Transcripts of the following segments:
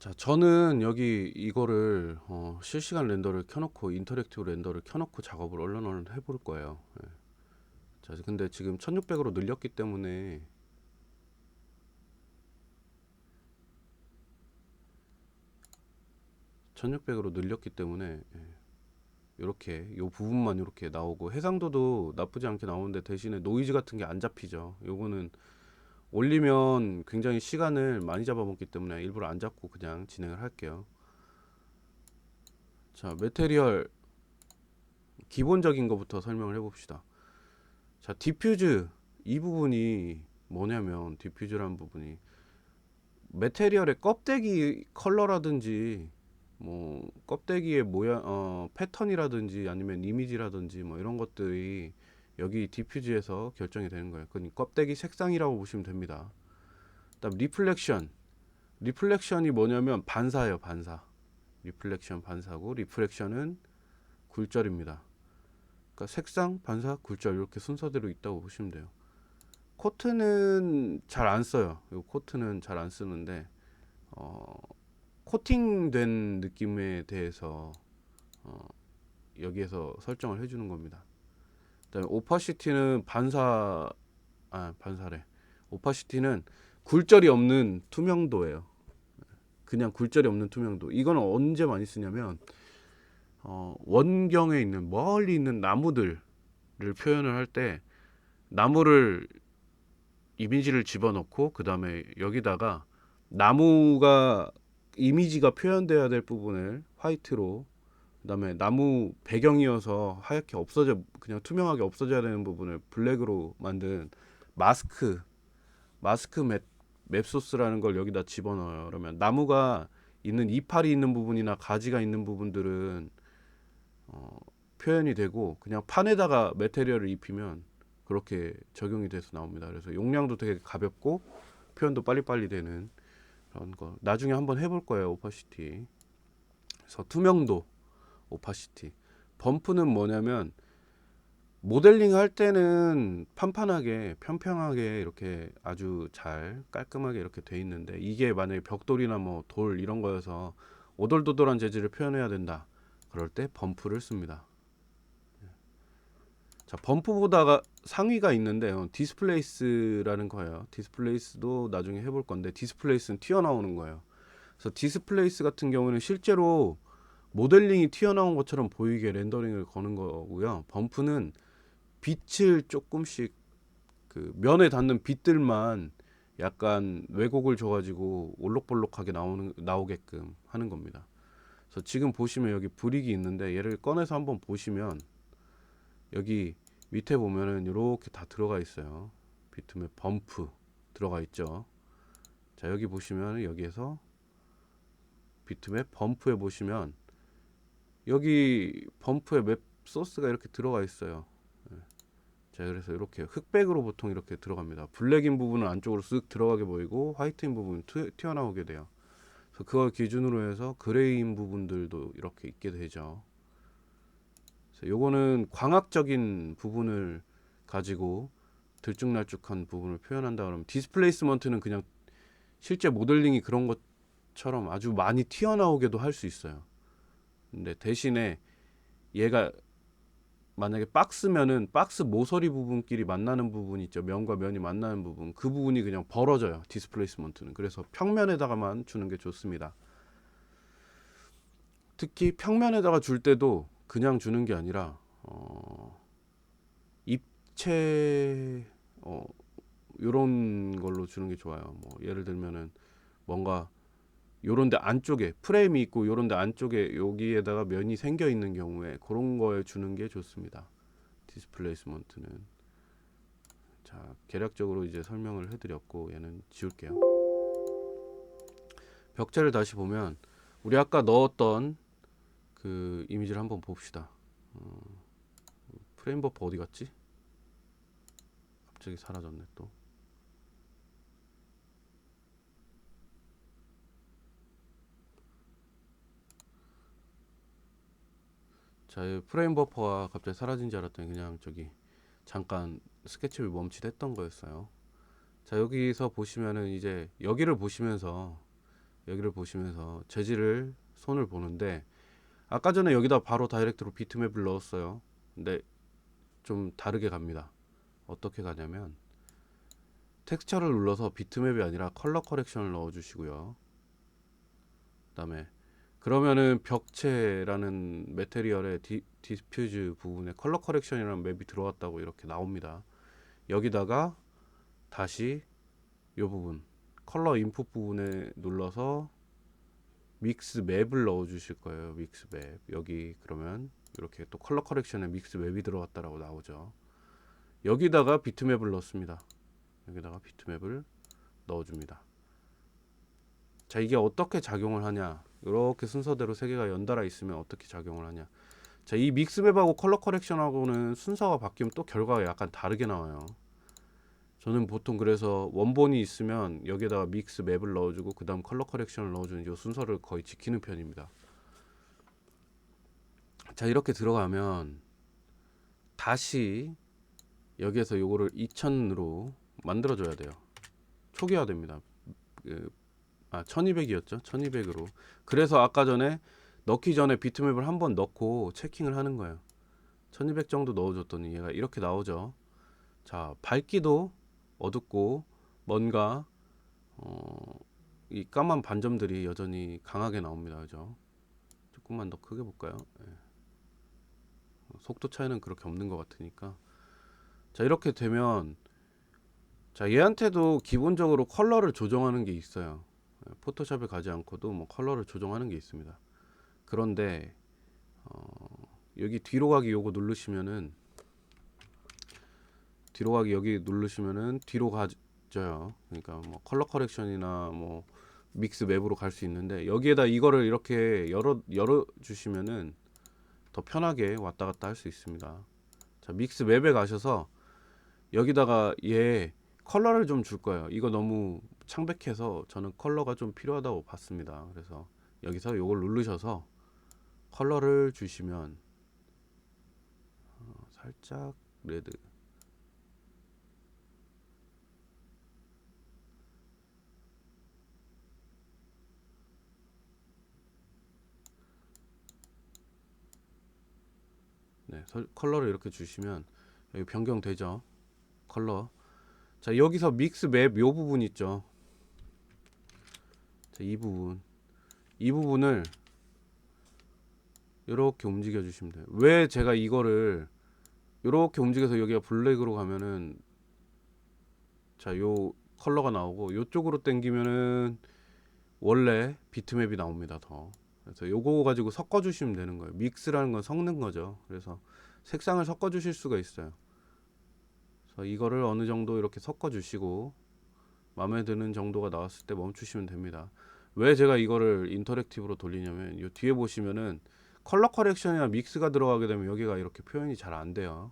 자, 저는 여기 이거를 실시간 렌더를 켜놓고 인터랙티브 렌더를 켜놓고 작업을 얼른 해볼 거예요. 예. 자, 근데 지금 1600으로 늘렸기 때문에 1600으로 늘렸기 때문에 이렇게 요 부분만 이렇게 나오고 해상도도 나쁘지 않게 나오는데 대신에 노이즈 같은 게 안 잡히죠. 요거는 올리면 굉장히 시간을 많이 잡아먹기 때문에 일부러 안 잡고 그냥 진행을 할게요. 자, 매테리얼 기본적인 것부터 설명을 해봅시다. 자, 디퓨즈 이 부분이 뭐냐면 디퓨즈라는 부분이 매테리얼의 껍데기 컬러라든지 뭐 껍데기의 모양 패턴이라든지 아니면 이미지라든지 뭐 이런 것들이 여기 디퓨즈에서 결정이 되는 거예요. 그건 껍데기 색상이라고 보시면 됩니다. 그다음 리플렉션이 뭐냐면 반사예요. 반사. 리플렉션 반사고 리프렉션은 굴절입니다. 그러니까 색상 반사 굴절 이렇게 순서대로 있다고 보시면 돼요. 코트는 잘 안 써요. 요 코트는 잘 안 쓰는데 코팅된 느낌에 대해서 여기에서 설정을 해주는 겁니다. 그다음에 오파시티는 반사래. 오파시티는 굴절이 없는 투명도예요. 그냥 굴절이 없는 투명도. 이거는 언제 많이 쓰냐면 원경에 있는 멀리 있는 나무들을 표현을 할 때 나무를 이미지를 집어넣고 그 다음에 여기다가 나무가 이미지가 표현돼야 될 부분을 화이트로 그 다음에 나무 배경이어서 하얗게 없어져 그냥 투명하게 없어져야 되는 부분을 블랙으로 만든 마스크 맵소스라는 걸 여기다 집어넣어요. 그러면 나무가 있는 이파리 있는 부분이나 가지가 있는 부분들은 표현이 되고 그냥 판에다가 매테리얼을 입히면 그렇게 적용이 돼서 나옵니다. 그래서 용량도 되게 가볍고 표현도 빨리빨리 되는 그런 거. 나중에 한번 해볼 거예요. 오파시티. 그래서 투명도, 오파시티. 범프는 뭐냐면 모델링 할 때는 판판하게 평평하게 이렇게 아주 잘 깔끔하게 이렇게 돼 있는데 이게 만약에 벽돌이나 뭐 돌 이런 거여서 오돌도돌한 재질을 표현해야 된다. 그럴 때 범프를 씁니다. 자, 범프보다가 상위가 있는데 디스플레이스라는 거예요. 디스플레이스도 나중에 해볼 건데 디스플레이스는 튀어나오는 거예요. 그래서 디스플레이스 같은 경우는 실제로 모델링이 튀어나온 것처럼 보이게 렌더링을 거는 거고요. 범프는 빛을 조금씩 그 면에 닿는 빛들만 약간 왜곡을 줘가지고 올록볼록하게 나오게끔 하는 겁니다. 그래서 지금 보시면 여기 브릭이 있는데 얘를 꺼내서 한번 보시면 여기 밑에 보면은 이렇게 다 들어가 있어요. 비트맵 범프 들어가 있죠. 자, 여기 보시면 여기에서 비트맵 범프에 보시면 여기 범프에 맵 소스가 이렇게 들어가 있어요. 자, 그래서 이렇게 흑백으로 보통 이렇게 들어갑니다. 블랙인 부분은 안쪽으로 쓱 들어가게 보이고 화이트인 부분은 튀어나오게 돼요. 그래서 그걸 기준으로 해서 그레이인 부분들도 이렇게 있게 되죠. 요거는 광학적인 부분을 가지고 들쭉날쭉한 부분을 표현한다 그러면 디스플레이스먼트는 그냥 실제 모델링이 그런 것처럼 아주 많이 튀어나오게도 할 수 있어요. 근데 대신에 얘가 만약에 박스면은 박스 모서리 부분끼리 만나는 부분 있죠. 면과 면이 만나는 부분. 그 부분이 그냥 벌어져요. 디스플레이스먼트는. 그래서 평면에다가만 주는 게 좋습니다. 특히 평면에다가 줄 때도 그냥 주는 게 아니라 입체 요런 걸로 주는 게 좋아요. 뭐 예를 들면은 뭔가 요런데 안쪽에 프레임이 있고 요런데 안쪽에 여기에다가 면이 생겨 있는 경우에 그런 거에 주는 게 좋습니다. 디스플레이스먼트는. 자, 개략적으로 이제 설명을 해드렸고 얘는 지울게요. 벽체를 다시 보면 우리 아까 넣었던 그 이미지를 한번 봅시다. 프레임 버퍼 어디 갔지? 갑자기 사라졌네 또. 자, 프레임 버퍼가 갑자기 사라진 줄 알았더니 그냥 저기 잠깐 스케치를 멈칫했던 거였어요. 자, 여기서 보시면은 이제 여기를 보시면서 여기를 보시면서 재질을 손을 보는데, 아까 전에 여기다 바로 다이렉트로 비트맵을 넣었어요. 근데 좀 다르게 갑니다. 어떻게 가냐면 텍스처를 눌러서 비트맵이 아니라 컬러 커렉션을 넣어 주시고요. 그다음에 그러면은 벽체라는 매테리얼의 디스퓨즈 부분에 컬러 커렉션이라는 맵이 들어왔다고 이렇게 나옵니다. 여기다가 다시 이 부분 컬러 인풋 부분에 눌러서 믹스 맵을 넣어 주실 거예요. 믹스 맵. 여기 그러면 이렇게 또 컬러 커렉션에 믹스 맵이 들어왔다라고 나오죠. 여기다가 비트맵을 넣습니다. 여기다가 비트맵을 넣어 줍니다. 자, 이게 어떻게 작용을 하냐, 이렇게 순서대로 세 개가 연달아 있으면 어떻게 작용을 하냐. 자, 이 믹스맵하고 컬러 커렉션하고는 순서가 바뀌면 또 결과가 약간 다르게 나와요. 저는 보통 그래서 원본이 있으면 여기에다가 믹스 맵을 넣어주고 그 다음 컬러 커렉션을 넣어주는 이 순서를 거의 지키는 편입니다. 자, 이렇게 들어가면 다시 여기에서 요거를 2000으로 만들어줘야 돼요. 초기화됩니다. 1200이었죠. 1200으로. 그래서 아까 전에 넣기 전에 비트맵을 한번 넣고 체킹을 하는 거예요. 1200 정도 넣어줬더니 얘가 이렇게 나오죠. 자, 밝기도 어둡고 뭔가 이 까만 반점들이 여전히 강하게 나옵니다. 그죠? 조금만 더 크게 볼까요? 네. 속도 차이는 그렇게 없는 것 같으니까. 자, 이렇게 되면 자, 얘한테도 기본적으로 컬러를 조정하는 게 있어요. 포토샵에 가지 않고도 뭐 컬러를 조정하는 게 있습니다. 그런데 여기 뒤로 가기 요거 누르시면은 여기 누르시면은 뒤로 가져요. 그러니까 뭐 컬러 커렉션이나 뭐 믹스 맵으로 갈 수 있는데, 여기에다 이거를 이렇게 열어 주시면은 더 편하게 왔다 갔다 할 수 있습니다. 자, 믹스 맵에 가셔서 여기다가 얘 컬러를 좀 줄 거예요. 이거 너무 창백해서 저는 컬러가 좀 필요하다고 봤습니다. 그래서 여기서 요걸 누르셔서 컬러를 주시면 살짝 레드, 네, 컬러를 이렇게 주시면 여기 변경되죠. 컬러. 자, 여기서 믹스 맵 요 부분 있죠. 자, 이 부분을 이렇게 움직여 주시면 돼요. 왜 제가 이거를 이렇게 움직여서 여기가 블랙으로 가면은 자, 요 컬러가 나오고 요쪽으로 당기면은 원래 비트맵이 나옵니다. 더. 그래서 요거 가지고 섞어 주시면 되는 거예요. 믹스라는 건 섞는 거죠. 그래서 색상을 섞어 주실 수가 있어요. 그래서 이거를 어느 정도 이렇게 섞어 주시고 마음에 드는 정도가 나왔을 때 멈추시면 됩니다. 왜 제가 이거를 인터랙티브로 돌리냐면 요 뒤에 보시면은 컬러 커렉션이나 믹스가 들어가게 되면 여기가 이렇게 표현이 잘 안 돼요.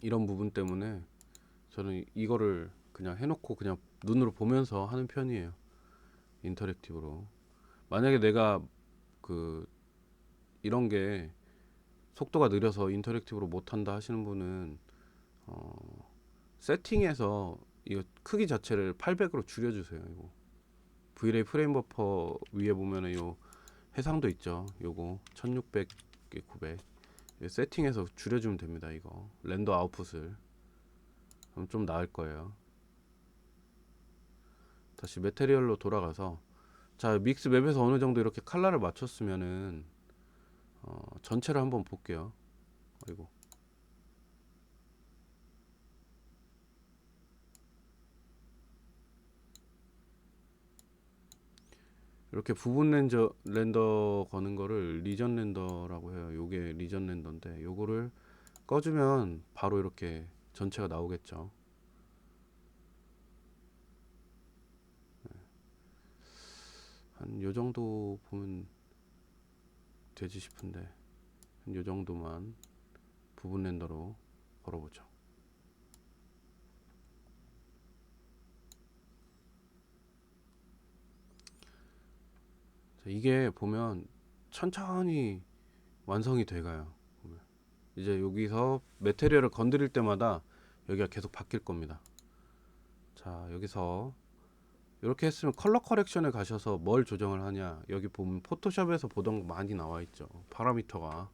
이런 부분 때문에 저는 이거를 그냥 해놓고 그냥 눈으로 보면서 하는 편이에요. 인터랙티브로. 만약에 내가 그 이런 게 속도가 느려서 인터랙티브로 못한다 하시는 분은 세팅에서 이거 크기 자체를 800으로 줄여주세요. 이거 V-Ray 프레임 버퍼 위에 보면은 요 해상도 있죠. 요거 1600, 900 세팅해서 줄여주면 됩니다. 이거 렌더 아웃풋을 그럼 좀 나을 거예요. 다시 매테리얼로 돌아가서 자, 믹스 맵에서 어느 정도 이렇게 컬러를 맞췄으면은 전체를 한번 볼게요. 아이고. 이렇게 부분 렌더 거는 거를 리전 렌더라고 해요. 요게 리전 렌더인데 요거를 꺼주면 바로 이렇게 전체가 나오겠죠. 한 요 정도 보면 되지 싶은데 한 요 정도만 부분 렌더로 걸어보죠. 자, 이게 보면 천천히 완성이 돼가요. 이제 여기서 매테리얼을 건드릴 때마다 여기가 계속 바뀔 겁니다. 자, 여기서 이렇게 했으면 컬러 커렉션에 가셔서 뭘 조정을 하냐, 여기 보면 포토샵에서 보던 거 많이 나와 있죠, 파라미터가.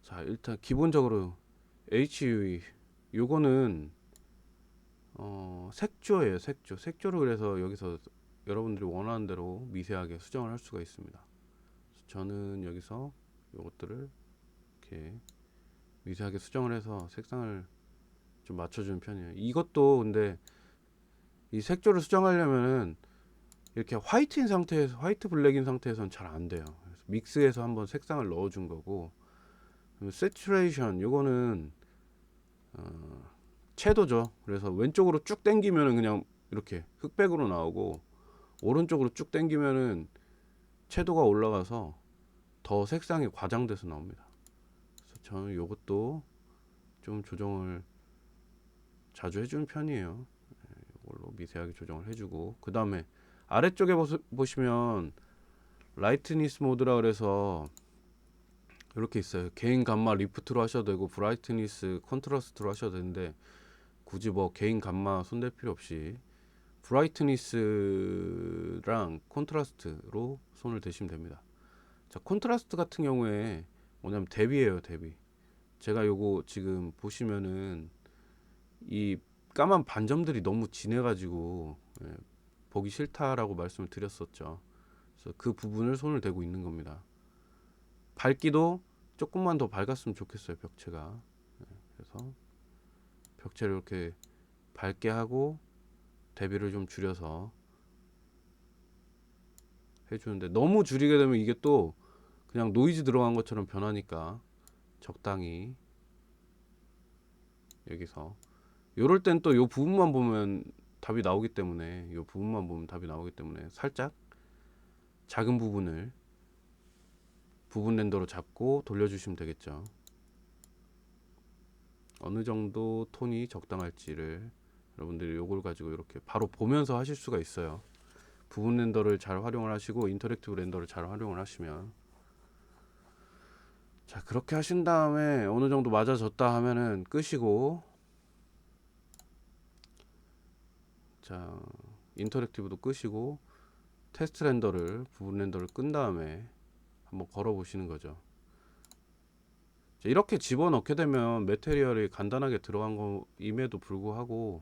자, 일단 기본적으로 HUE 요거는 색조예요. 색조를 그래서 여기서 여러분들이 원하는 대로 미세하게 수정을 할 수가 있습니다. 저는 여기서 요것들을 이렇게 미세하게 수정을 해서 색상을 좀 맞춰주는 편이에요. 이것도 근데 이 색조를 수정하려면은 이렇게 화이트인 상태에서, 화이트 블랙인 상태에서는 잘 안 돼요. 그래서 믹스해서 한번 색상을 넣어준 거고, 세츄레이션 요거는 채도죠. 그래서 왼쪽으로 쭉 당기면은 그냥 이렇게 흑백으로 나오고, 오른쪽으로 쭉 당기면은 채도가 올라가서 더 색상이 과장돼서 나옵니다. 그래서 저는 요것도 좀 조정을 자주 해주는 편이에요. 이걸로 미세하게 조정을 해주고, 그 다음에 아래쪽에 보시면 라이트니스 모드라 그래서 이렇게 있어요. 개인 감마 리프트로 하셔도 되고 브라이트니스 컨트라스트로 하셔도 되는데, 굳이 뭐 개인 감마 손댈 필요 없이 브라이트니스랑 콘트라스트로 손을 대시면 됩니다. 자, 콘트라스트 같은 경우에 뭐냐면 대비예요, 대비. 제가 요거 지금 보시면은 이 까만 반점들이 너무 진해가지고 보기 싫다라고 말씀을 드렸었죠. 그래서 그 부분을 손을 대고 있는 겁니다. 밝기도 조금만 더 밝았으면 좋겠어요, 벽체가. 그래서 벽체를 이렇게 밝게 하고 대비를 좀 줄여서 해주는데, 너무 줄이게 되면 이게 또 그냥 노이즈 들어간 것처럼 변하니까 적당히 여기서 요럴 땐 또 요 부분만 보면 답이 나오기 때문에, 요 부분만 보면 답이 나오기 때문에 살짝 작은 부분을 부분 렌더로 잡고 돌려주시면 되겠죠. 어느 정도 톤이 적당할지를 여러분들이 요걸 가지고 이렇게 바로 보면서 하실 수가 있어요. 부분 렌더를 잘 활용을 하시고 인터랙티브 렌더를 잘 활용을 하시면. 자, 그렇게 하신 다음에 어느 정도 맞아졌다 하면은 끄시고, 자, 인터랙티브도 끄시고 테스트 렌더를, 부분 렌더를 끈 다음에 한번 걸어 보시는 거죠. 자, 이렇게 집어넣게 되면 매테리얼이 간단하게 들어간 거임에도 불구하고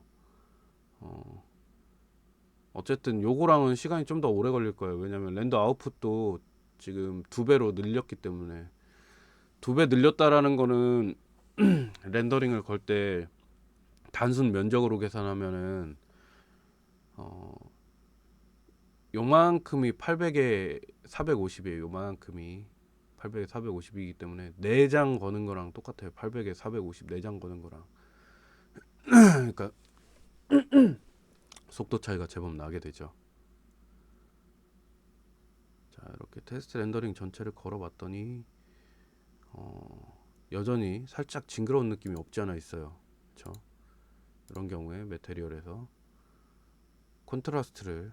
어쨌든 요거랑은 시간이 좀 더 오래 걸릴 거예요. 왜냐면 렌더 아웃풋도 지금 2배로 늘렸기 때문에. 2배 늘렸다라는 거는 렌더링을 걸 때 단순 면적으로 계산하면은 요만큼이 800에 450이에요. 요만큼이 800에 450이기 때문에 4장 거는 거랑 똑같아요. 800에 450 4장 거는 거랑. 그러니까 속도 차이가 제법 나게 되죠. 자, 이렇게 테스트 렌더링 전체를 걸어 봤더니 여전히 살짝 징그러운 느낌이 없지 않아 있어요. 그렇죠? 이런 경우에 매테리얼에서 콘트라스트를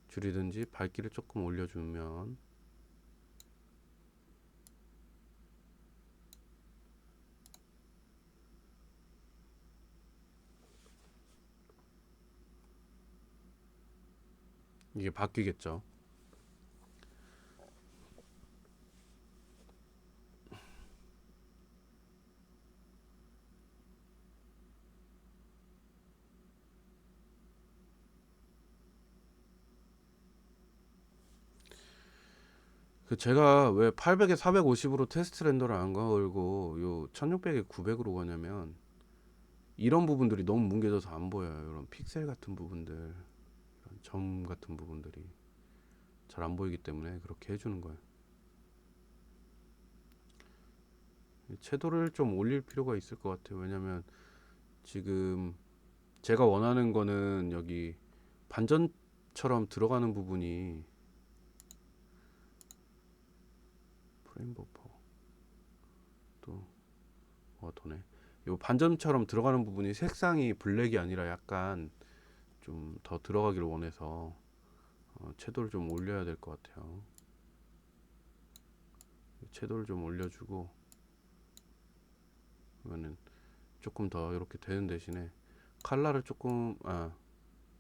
줄이든지 밝기를 조금 올려주면 이게 바뀌겠죠. 그 제가 왜 800에 450으로 테스트 렌더를 안 걸고 요 1600에 900으로 거냐면, 이런 부분들이 너무 뭉개져서 안 보여요. 이런 픽셀 같은 부분들, 이런 점 같은 부분들이 잘 안 보이기 때문에 그렇게 해주는 거예요. 채도를 좀 올릴 필요가 있을 것 같아요. 왜냐면 지금 제가 원하는 거는 여기 반전처럼 들어가는 부분이, 프레임 버퍼 또 도네. 요 반점처럼 들어가는 부분이 색상이 블랙이 아니라 약간 좀 더 들어가기를 원해서 채도를 좀 올려야 될 것 같아요. 채도를 좀 올려주고, 그러면은 조금 더 이렇게 되는 대신에 칼라를 조금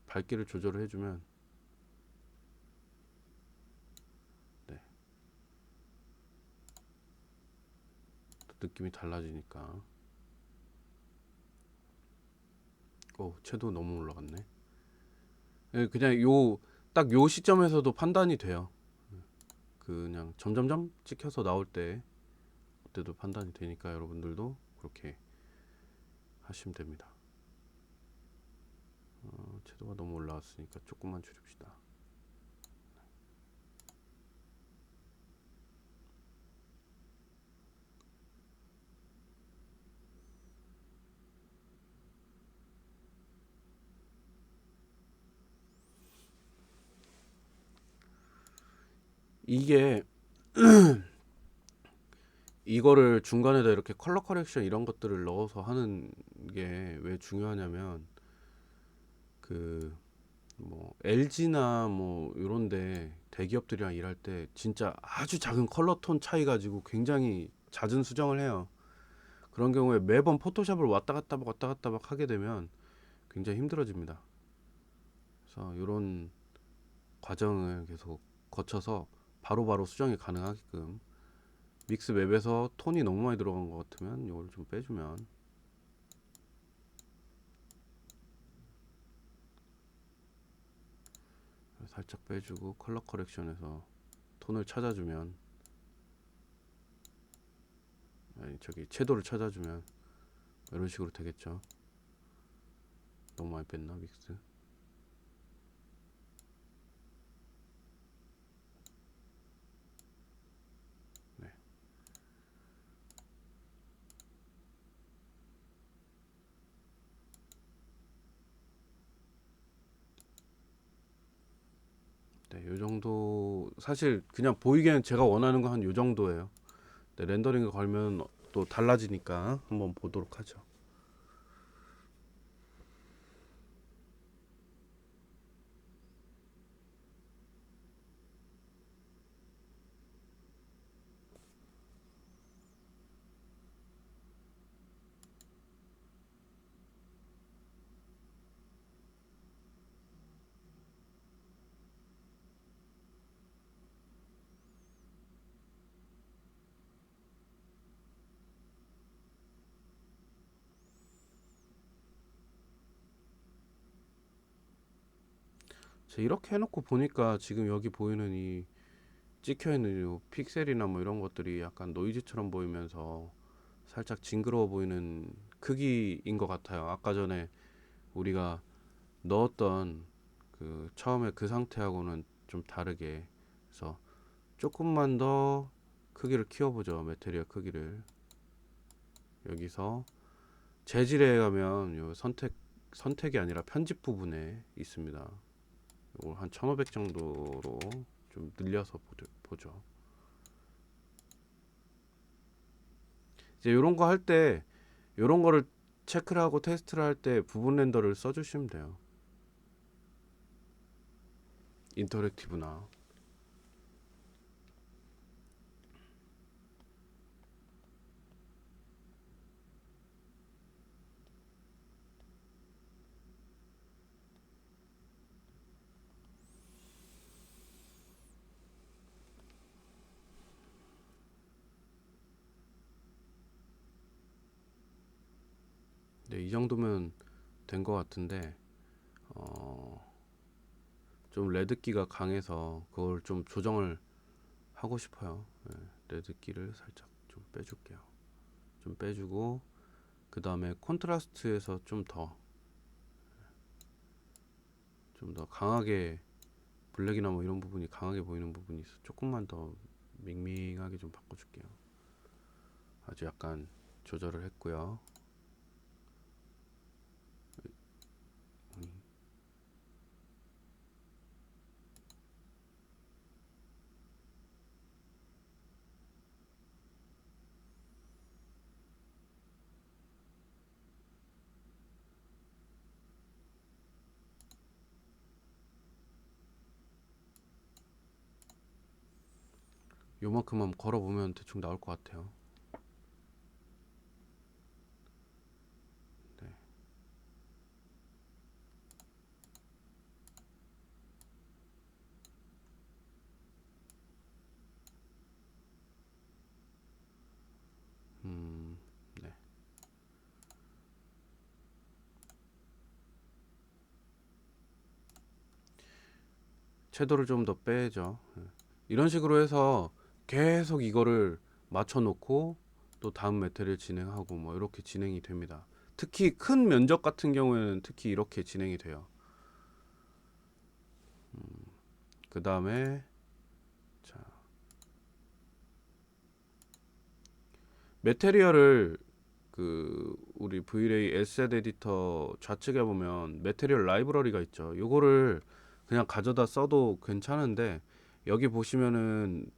밝기를 조절을 해주면 네, 느낌이 달라지니까. 오, 채도 너무 올라갔네. 예, 그냥 딱 요 시점에서도 판단이 돼요. 그냥 점점점 찍혀서 나올 때 그때도 판단이 되니까 여러분들도 그렇게 하시면 됩니다. 채도가 너무 올라왔으니까 조금만 줄입시다. 이게 이거를 중간에다 이렇게 컬러 커렉션 이런 것들을 넣어서 하는 게 왜 중요하냐면 그 뭐 LG나 뭐 요런데 대기업들이랑 일할 때 진짜 아주 작은 컬러 톤 차이 가지고 굉장히 잦은 수정을 해요. 그런 경우에 매번 포토샵을 왔다 갔다 막 하게 되면 굉장히 힘들어집니다. 그래서 이런 과정을 계속 거쳐서 바로바로 수정이 가능하게끔 믹스 맵에서 톤이 너무 많이 들어간 것 같으면 이걸 좀 빼주면 살짝 빼주고 컬러 커렉션에서 톤을 찾아주면 아니 저기 채도를 찾아주면 이런 식으로 되겠죠. 너무 많이 뺐나 믹스. 네. 네, 요 정도 사실 그냥 보이기에는 제가 원하는 건 한 요 정도예요. 네, 렌더링을 걸면 또 달라지니까 한번 보도록 하죠. 이렇게 해놓고 보니까 지금 여기 보이는 이 찍혀있는 이 픽셀이나 뭐 이런 것들이 약간 노이즈처럼 보이면서 살짝 징그러워 보이는 크기인 것 같아요. 아까 전에 우리가 넣었던 그 처음에 그 상태하고는 좀 다르게. 그래서 조금만 더 크기를 키워보죠. 매테리얼 크기를. 여기서 재질에 가면 요 선택이 아니라 편집 부분에 있습니다. 이걸 한 1500 정도로 좀 늘려서 보죠. 이제 요런 거 할 때 요런 거를 체크를 하고 테스트를 할 때 부분 렌더를 써주시면 돼요. 인터랙티브나. 네, 이 정도면 된 것 같은데 어, 좀 레드기가 강해서 그걸 좀 조정을 하고 싶어요. 네, 레드기를 살짝 좀 빼줄게요. 좀 빼주고 그 다음에 콘트라스트에서 좀 더 강하게 블랙이나 뭐 이런 부분이 강하게 보이는 부분이 있어. 조금만 더 밍밍하게 좀 바꿔줄게요. 아주 약간 조절을 했고요. 요만큼만 걸어보면 대충 나올 것 같아요. 네. 채도를 좀 더 빼죠. 이런 식으로 해서 계속 이거를 맞춰 놓고 또 다음 메테리얼 진행하고 뭐 이렇게 진행이 됩니다. 특히 큰 면적 같은 경우에는 특히 이렇게 진행이 돼요. 그 다음에 자, 메테리얼을 그 우리 V-Ray 에셋 에디터 좌측에 보면 메테리얼 라이브러리가 있죠. 요거를 그냥 가져다 써도 괜찮은데 여기 보시면은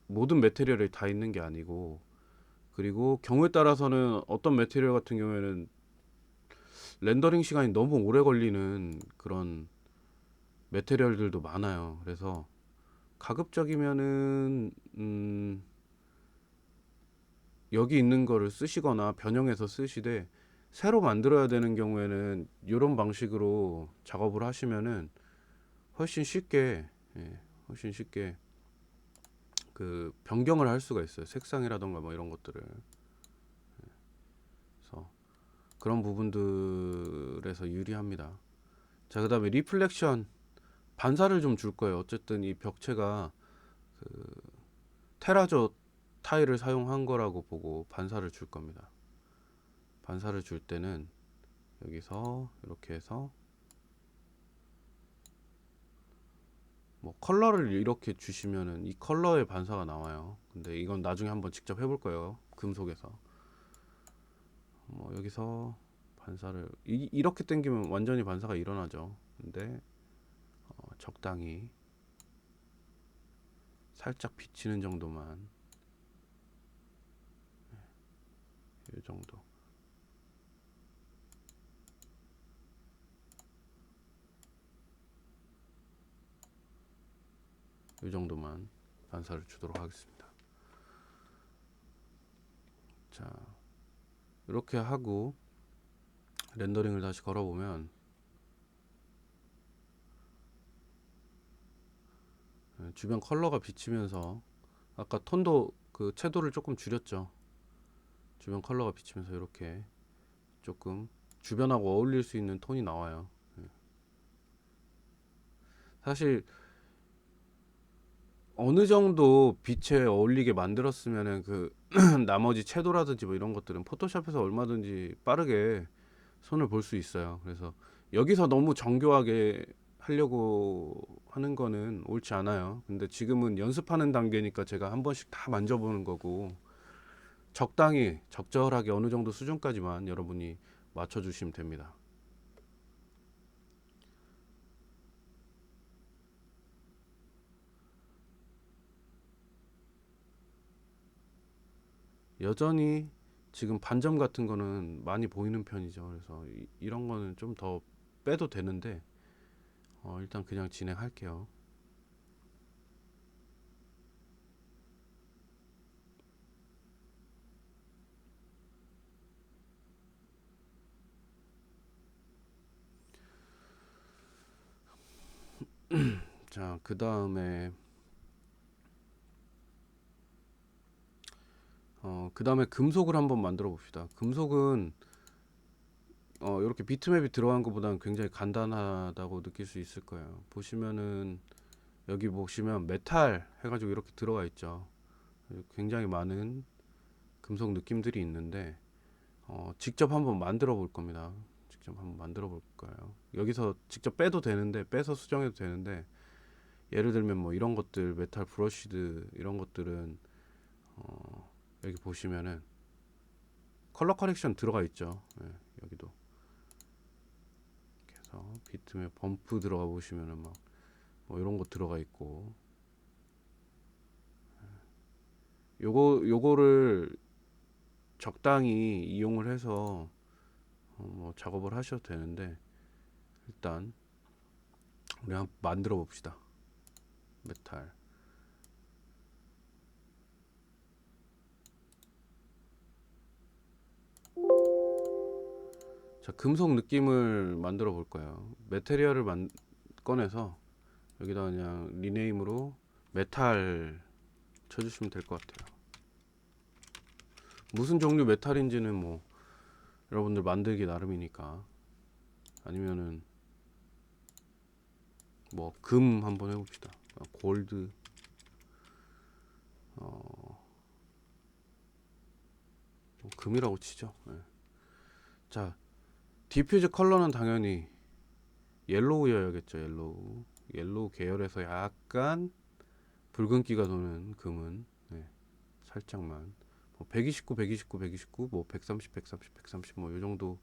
모든 메테리얼이 다 있는 게 아니고, 그리고 경우에 따라서는 어떤 메테리얼 같은 경우에는 렌더링 시간이 너무 오래 걸리는 그런 메테리얼들도 많아요. 그래서 가급적이면은 여기 있는 거를 쓰시거나 변형해서 쓰시되, 새로 만들어야 되는 경우에는 이런 방식으로 작업을 하시면은 훨씬 쉽게, 훨씬 쉽게 그 변경을 할 수가 있어요. 색상이라던가 뭐 이런 것들을. 그래서 그런 부분들에서 유리합니다. 자, 그다음에 리플렉션, 반사를 좀 줄 거예요. 어쨌든 이 벽체가 그 테라조 타일을 사용한 거라고 보고 반사를 줄 겁니다. 반사를 줄 때는 여기서 이렇게 해서 뭐 컬러를 이렇게 주시면은 이 컬러의 반사가 나와요. 근데 이건 나중에 한번 직접 해볼 거예요. 금속에서. 뭐 여기서 반사를 이렇게 당기면 완전히 반사가 일어나죠. 근데 적당히 살짝 비치는 정도만, 이 정도. 이 정도만 반사를 주도록 하겠습니다. 자, 이렇게 하고 렌더링을 다시 걸어보면 주변 컬러가 비치면서, 아까 톤도 그 채도를 조금 줄였죠. 주변 컬러가 비치면서 이렇게 조금 주변하고 어울릴 수 있는 톤이 나와요. 사실 어느 정도 빛에 어울리게 만들었으면은 그 나머지 채도라든지 뭐 이런 것들은 포토샵에서 얼마든지 빠르게 손을 볼 수 있어요. 그래서 여기서 너무 정교하게 하려고 하는 거는 옳지 않아요. 근데 지금은 연습하는 단계니까 제가 한 번씩 다 만져보는 거고, 적당히 적절하게 어느 정도 수준까지만 여러분이 맞춰주시면 됩니다. 여전히 지금 반점 같은 거는 많이 보이는 편이죠. 그래서 이런 거는 좀 더 빼도 되는데 일단 그냥 진행할게요. 자, 그 다음에 금속을 한번 만들어 봅시다. 금속은 이렇게 비트맵이 들어간 것보다는 굉장히 간단하다고 느낄 수 있을 거예요. 보시면은 여기 보시면 메탈 해가지고 이렇게 들어가 있죠. 굉장히 많은 금속 느낌들이 있는데 직접 한번 만들어 볼 겁니다. 직접 한번 만들어 볼 거예요. 여기서 직접 빼도 되는데, 빼서 수정해도 되는데, 예를 들면 뭐 이런 것들, 메탈 브러쉬드 이런 것들은 여기 보시면은 컬러 커렉션 들어가 있죠. 여기도. 그래서 비트맵 범프 들어가 보시면은 막 뭐 이런 거 들어가 있고, 요거를 적당히 이용을 해서 뭐 작업을 하셔도 되는데, 일단 우리 한번 만들어 봅시다. 메탈. 자, 금속 느낌을 만들어 볼 거예요. 메테리얼을 꺼내서 여기다 그냥 리네임으로 메탈 쳐주시면 될 것 같아요. 무슨 종류 메탈인지는 뭐 여러분들 만들기 나름이니까, 아니면은 뭐 금 한번 해봅시다. 골드. 뭐 금이라고 치죠. 네. 자, 디퓨즈 컬러는 당연히 옐로우여야겠죠. 옐로우 계열에서 약간 붉은기가 도는 금은, 네, 살짝만, 뭐 129, 129, 129, 뭐 130, 130, 130, 뭐 요 정도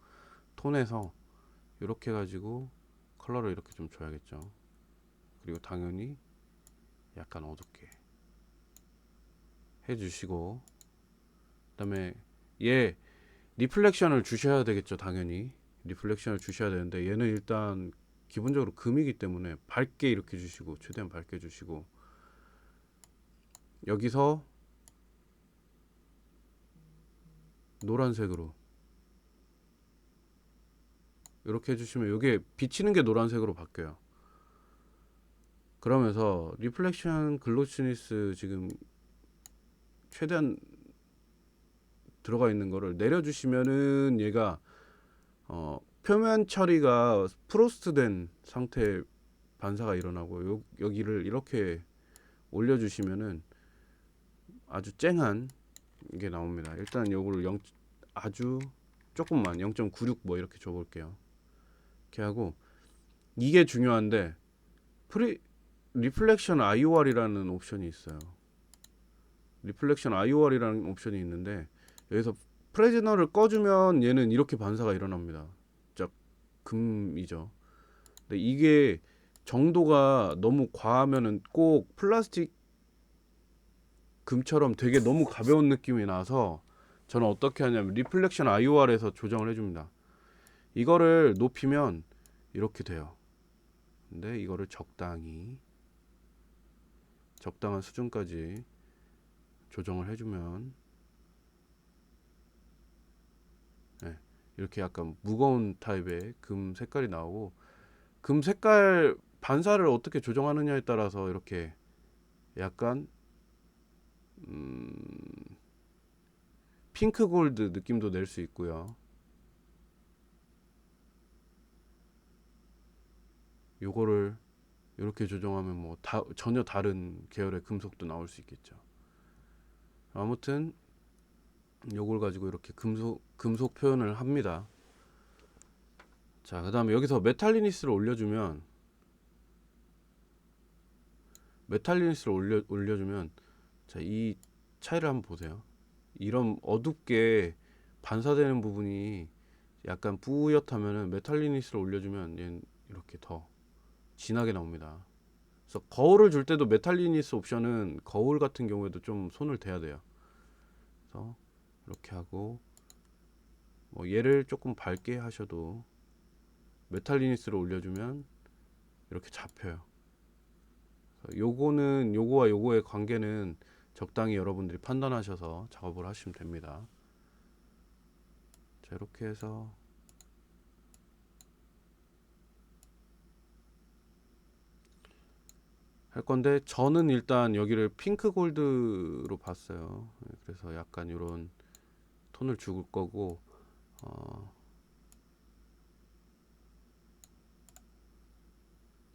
톤에서 이렇게 가지고 컬러를 이렇게 좀 줘야겠죠. 그리고 당연히 약간 어둡게 해주시고, 그다음에 얘 리플렉션을 주셔야 되겠죠. 당연히 리플렉션을 주셔야 되는데, 얘는 일단 기본적으로 금이기 때문에 밝게 이렇게 주시고, 최대한 밝게 주시고, 여기서 노란색으로 이렇게 해주시면 이게 비치는 게 노란색으로 바뀌어요. 그러면서 리플렉션 글로시니스 지금 최대한 들어가 있는 거를 내려주시면은 얘가 표면 처리가 프로스트 된 상태 반사가 일어나고, 여기를 이렇게 올려주시면은 아주 쨍한 게 나옵니다. 일단 요거를 아주 조금만 0.96 뭐 이렇게 줘볼게요. 이렇게 하고, 이게 중요한데 리플렉션 IOR이라는 옵션이 있어요. 리플렉션 IOR이라는 옵션이 있는데, 여기서 프레즈너를 꺼주면 얘는 이렇게 반사가 일어납니다. 자, 금이죠. 근데 이게 정도가 너무 과하면은 꼭 플라스틱 금처럼 되게 너무 가벼운 느낌이 나서, 저는 어떻게 하냐면 리플렉션 IOR에서 조정을 해줍니다. 이거를 높이면 이렇게 돼요. 근데 이거를 적당한 수준까지 조정을 해주면, 네, 이렇게 약간 무거운 타입의 금 색깔이 나오고, 금 색깔 반사를 어떻게 조정하느냐에 따라서 이렇게 약간 핑크 골드 느낌도 낼 수 있고요. 요거를 이렇게 조정하면 뭐 전혀 다른 계열의 금속도 나올 수 있겠죠. 아무튼 요걸 가지고 이렇게 금속 표현을 합니다. 자, 그 다음에 여기서 메탈리니스를 올려주면, 자, 이 차이를 한번 보세요. 이런 어둡게 반사되는 부분이 약간 뿌옇다면은 메탈리니스를 올려주면 얘는 이렇게 더 진하게 나옵니다. 그래서 거울을 줄 때도 메탈리니스 옵션은 거울 같은 경우에도 좀 손을 대야 돼요. 그래서 이렇게 하고, 뭐 얘를 조금 밝게 하셔도 메탈리니스를 올려주면 이렇게 잡혀요. 요거는 요거와 요거의 관계는 적당히 여러분들이 판단하셔서 작업을 하시면 됩니다. 자, 이렇게 해서 할 건데, 저는 일단 여기를 핑크 골드로 봤어요. 그래서 약간 이런 톤을 줄 거고,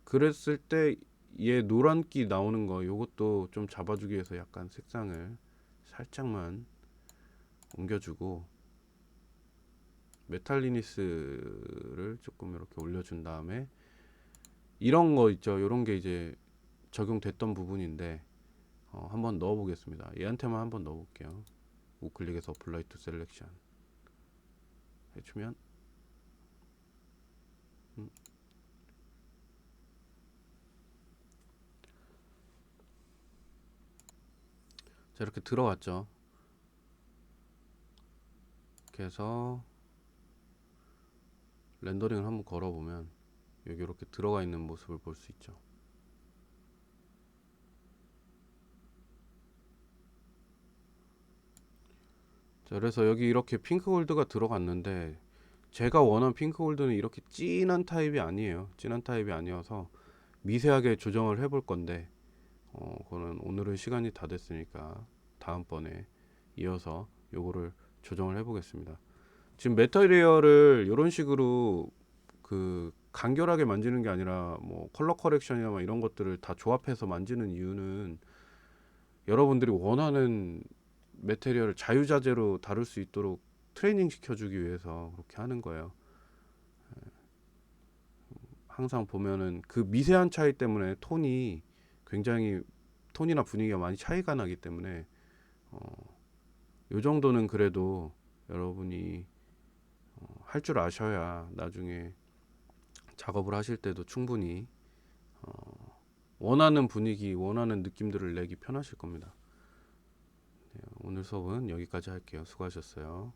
그랬을 때 얘 노란기 나오는 거 요것도 좀 잡아주기 위해서 약간 색상을 살짝만 옮겨주고, 메탈리니스를 조금 이렇게 올려준 다음에, 이런 거 있죠. 이런 게 이제 적용됐던 부분인데, 한번 넣어 보겠습니다. 얘한테만 한번 넣어 볼게요. 우클릭해서 어플라이 투 셀렉션 해주면, 자, 이렇게 들어갔죠. 이렇게 해서 렌더링을 한번 걸어보면 여기 이렇게 들어가 있는 모습을 볼 수 있죠. 자, 그래서 여기 이렇게 핑크 골드가 들어갔는데, 제가 원한 핑크 골드는 이렇게 진한 타입이 아니에요. 진한 타입이 아니어서 미세하게 조정을 해볼 건데, 그거는 오늘은 시간이 다 됐으니까 다음번에 이어서 요거를 조정을 해 보겠습니다. 지금 메터리얼을 이런 식으로 그 간결하게 만지는 게 아니라 뭐 컬러 커렉션이나 막 이런 것들을 다 조합해서 만지는 이유는 여러분들이 원하는 매테리얼을 자유자재로 다룰 수 있도록 트레이닝 시켜주기 위해서 그렇게 하는 거예요. 항상 보면은 그 미세한 차이 때문에 톤이 굉장히 톤이나 분위기가 많이 차이가 나기 때문에 요 정도는 그래도 여러분이 할 줄 아셔야 나중에 작업을 하실 때도 충분히 원하는 분위기, 원하는 느낌들을 내기 편하실 겁니다. 네, 오늘 수업은 여기까지 할게요. 수고하셨어요.